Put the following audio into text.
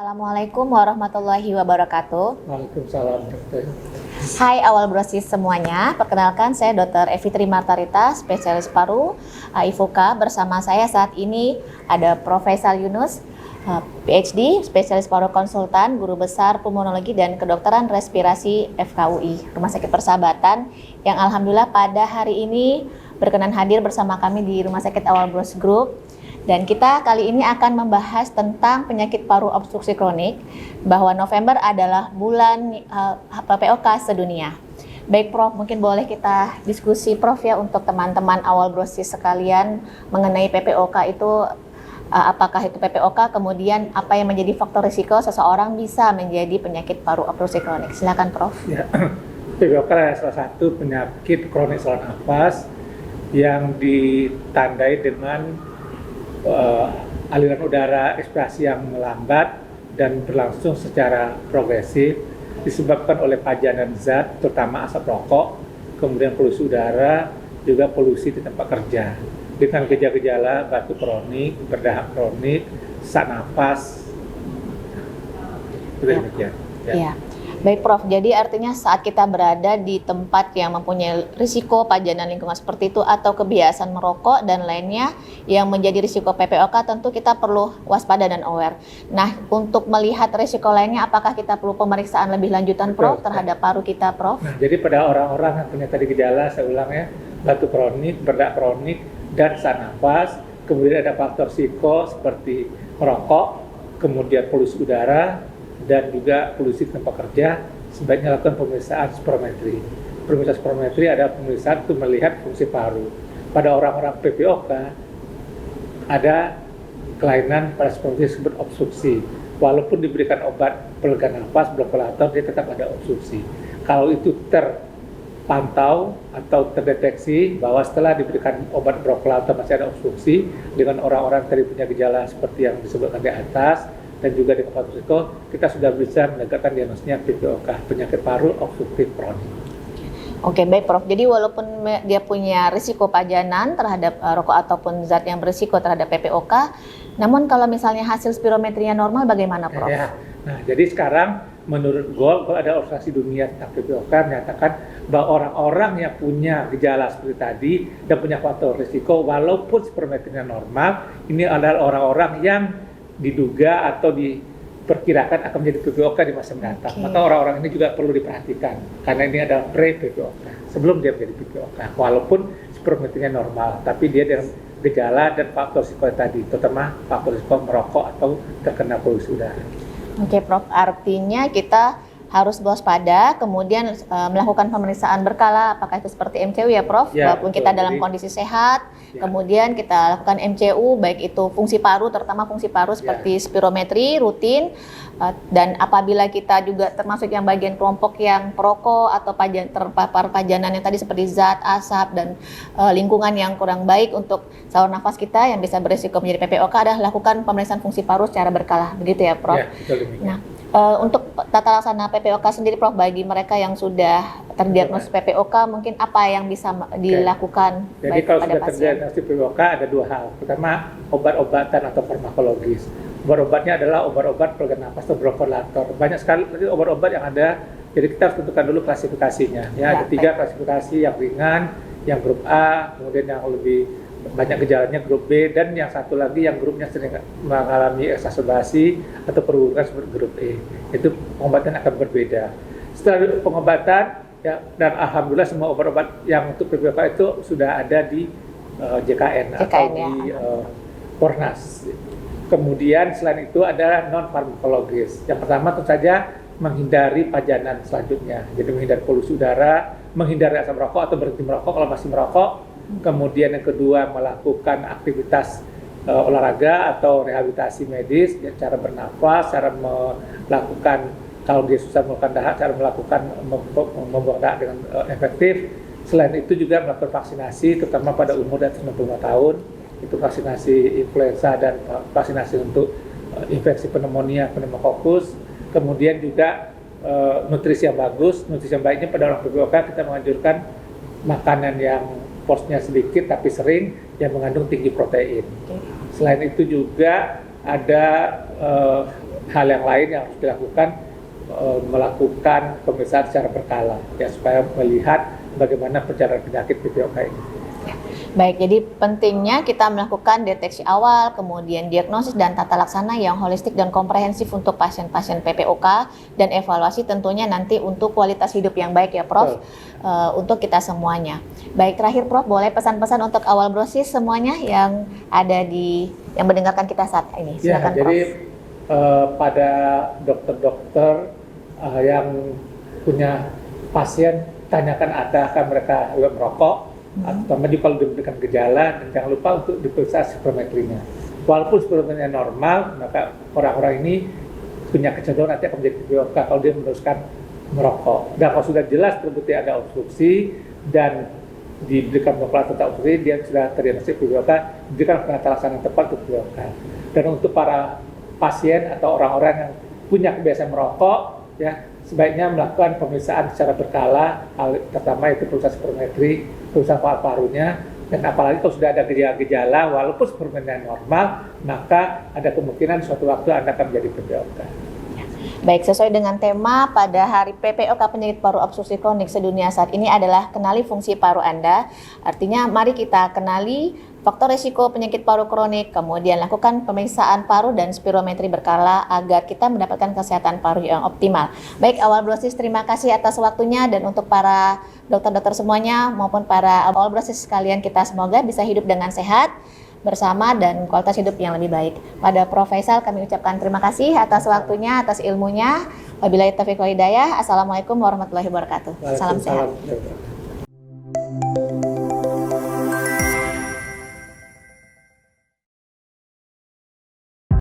Assalamualaikum warahmatullahi wabarakatuh. Waalaikumsalam. Hai awal brosis semuanya, perkenalkan saya Dr. Evi Trimartarita, spesialis paru IFUKA. Bersama saya saat ini ada Profesor Yunus, PhD, spesialis paru konsultan, guru besar pulmonologi dan kedokteran respirasi FKUI, Rumah Sakit Persahabatan, yang alhamdulillah pada hari ini berkenan hadir bersama kami di Rumah Sakit Awal Bros Group. Dan kita kali ini akan membahas tentang penyakit paru obstruksi kronik, bahwa November adalah bulan PPOK sedunia. Baik Prof, mungkin boleh kita diskusi Prof ya untuk teman-teman awal brosis sekalian mengenai PPOK itu, apakah itu PPOK, kemudian apa yang menjadi faktor risiko seseorang bisa menjadi penyakit paru obstruksi kronik. Silakan Prof. Ya, PPOK adalah salah satu penyakit kronik saluran nafas yang ditandai dengan aliran udara respirasi yang melambat dan berlangsung secara progresif, disebabkan oleh pajanan zat, terutama asap rokok, kemudian polusi udara, juga polusi di tempat kerja, dengan gejala-gejala batuk kronik, berdahak kronik, sesak napas. Demikian. Ya. Baik Prof, jadi artinya saat kita berada di tempat yang mempunyai risiko pajanan lingkungan seperti itu atau kebiasaan merokok dan lainnya yang menjadi risiko PPOK, tentu kita perlu waspada dan aware. Nah, untuk melihat risiko lainnya, apakah kita perlu pemeriksaan lebih lanjutan Prof terhadap paru kita Prof? Nah, jadi pada orang-orang yang punya tadi gejala, saya ulang ya, batuk kronik, berdak kronik, dan sesak napas, kemudian ada faktor risiko seperti merokok, kemudian polusi udara, dan juga polusi tempat kerja, sebaiknya lakukan pemeriksaan spirometri. Pemeriksaan spirometri adalah pemeriksaan untuk melihat fungsi paru. Pada orang-orang PPOK ada kelainan pada spirometri disebut obstruksi. Walaupun diberikan obat pelega nafas, blonkulator, dia tetap ada obstruksi. Kalau itu terpantau atau terdeteksi bahwa setelah diberikan obat blonkulator masih ada obstruksi, dengan orang-orang tadi punya gejala seperti yang disebutkan di atas, dan juga di faktor risiko, kita sudah bisa menegakkan diagnosisnya PPOK, penyakit paru obstruktif kronik. Oke, baik Prof. Jadi walaupun dia punya risiko pajanan terhadap rokok ataupun zat yang berisiko terhadap PPOK, namun kalau misalnya hasil spirometrinya normal bagaimana Prof? Ya. Nah, jadi sekarang menurut GOL ada organisasi dunia tentang PPOK menyatakan bahwa orang-orang yang punya gejala seperti tadi dan punya faktor risiko, walaupun spirometrinya normal, ini adalah orang-orang yang diduga atau diperkirakan akan menjadi PPOK di masa mendatang. Maka orang-orang ini juga perlu diperhatikan karena ini adalah pre-PPOK sebelum dia menjadi PPOK, walaupun spirometrinya normal, tapi dia dengan gejala dan faktor risiko tadi, terutama faktor risiko merokok atau terkena polusi udara. Oke Prof, artinya kita harus waspada, kemudian melakukan pemeriksaan berkala, apakah itu seperti MCU ya Prof, ya, walaupun kita dalam kondisi sehat, kemudian kita lakukan MCU, baik itu fungsi paru, terutama fungsi paru seperti spirometri rutin, dan apabila kita juga termasuk yang bagian kelompok yang perokok atau terpapar pajanan yang tadi seperti zat, asap, dan lingkungan yang kurang baik untuk saluran nafas kita yang bisa berisiko menjadi PPOK, adalah lakukan pemeriksaan fungsi paru secara berkala, begitu ya Prof? Ya, betul demikian. Nah, untuk tata laksana PPOK sendiri Prof, bagi mereka yang sudah terdiagnosis PPOK, mungkin apa yang bisa dilakukan? Jadi kalau sudah terdiagnosis PPOK ada dua hal. Pertama, obat-obatan atau farmakologis. Obat-obatnya adalah obat-obat pelega nafas atau blonkulator. Banyak sekali obat-obat yang ada, jadi kita harus tentukan dulu klasifikasinya. Ya, ada 3 klasifikasi, yang ringan, yang grup A, kemudian yang lebih banyak gejalanya grup B, dan yang satu lagi yang grupnya sering mengalami exacerbasi atau perburukan seperti grup E. Itu pengobatan akan berbeda. Setelah pengobatan, ya, dan alhamdulillah semua obat-obat yang untuk PPOK itu sudah ada di JKN atau ya. di Pornas. Kemudian selain itu ada non farmakologis. Yang pertama tentu saja menghindari pajanan selanjutnya, jadi menghindari polusi udara, menghindari asap rokok atau berhenti merokok kalau masih merokok. Kemudian yang kedua, melakukan aktivitas olahraga atau rehabilitasi medis, ya, cara bernafas, cara melakukan, kalau dia susah melakukan dahak, cara melakukan membuang dahak dengan efektif. Selain itu juga melakukan vaksinasi, terutama pada umur di atas 65 tahun, itu vaksinasi influenza dan vaksinasi untuk infeksi pneumonia, pneumokokus. Kemudian juga nutrisi yang bagus, nutrisi yang baiknya pada orang PPOK kita menganjurkan makanan yang porsinya sedikit tapi sering, yang mengandung tinggi protein. Selain itu juga ada hal yang lain yang harus dilakukan, melakukan pemeriksaan secara berkala ya, supaya melihat bagaimana perjalanan penyakit PPOK ini. Baik, jadi pentingnya kita melakukan deteksi awal, kemudian diagnosis dan tata laksana yang holistik dan komprehensif untuk pasien-pasien PPOK, dan evaluasi tentunya nanti untuk kualitas hidup yang baik ya Prof, untuk kita semuanya. Baik, terakhir Prof, boleh pesan-pesan untuk awal brosis semuanya yang ada yang mendengarkan kita saat ini. Silakan Ya, jadi Prof. pada dokter-dokter yang punya pasien, tanyakan adakah mereka merokok, atau kalau diberikan gejala, dan jangan lupa untuk diperiksa spirometrinya. Walaupun spirometrinya normal, maka orang-orang ini punya kecenderungan nanti akan menjadi PPOK kalau dia meneruskan merokok. Dan kalau sudah jelas terbukti ada obstruksi dan diberikan pengobatan tentang obstruksi, dia sudah terdiagnosis PPOK, diberikan penata laksana yang tepat untuk PPOK. Dan untuk para pasien atau orang-orang yang punya kebiasaan merokok, ya sebaiknya melakukan pemeriksaan secara berkala, terutama itu pemeriksaan spirometri, pemeriksaan paru-parunya, dan apalagi kalau sudah ada gejala-gejala, walaupun spirometrinya normal, maka ada kemungkinan suatu waktu Anda akan menjadi PPOK. Baik, sesuai dengan tema pada Hari PPOK Penyakit Paru Obstruksi Kronik Sedunia saat ini adalah kenali fungsi paru Anda. Artinya mari kita kenali faktor risiko penyakit paru kronik, kemudian lakukan pemeriksaan paru dan spirometri berkala agar kita mendapatkan kesehatan paru yang optimal. Baik, awal brosis terima kasih atas waktunya, dan untuk para dokter-dokter semuanya maupun para awal brosis sekalian, kita semoga bisa hidup dengan sehat bersama dan kualitas hidup yang lebih baik. Pada Prof. Faisal kami ucapkan terima kasih atas waktunya, atas ilmunya. Wabillahi taufiq wal hidayah. Assalamualaikum warahmatullahi wabarakatuh. Salam sehat.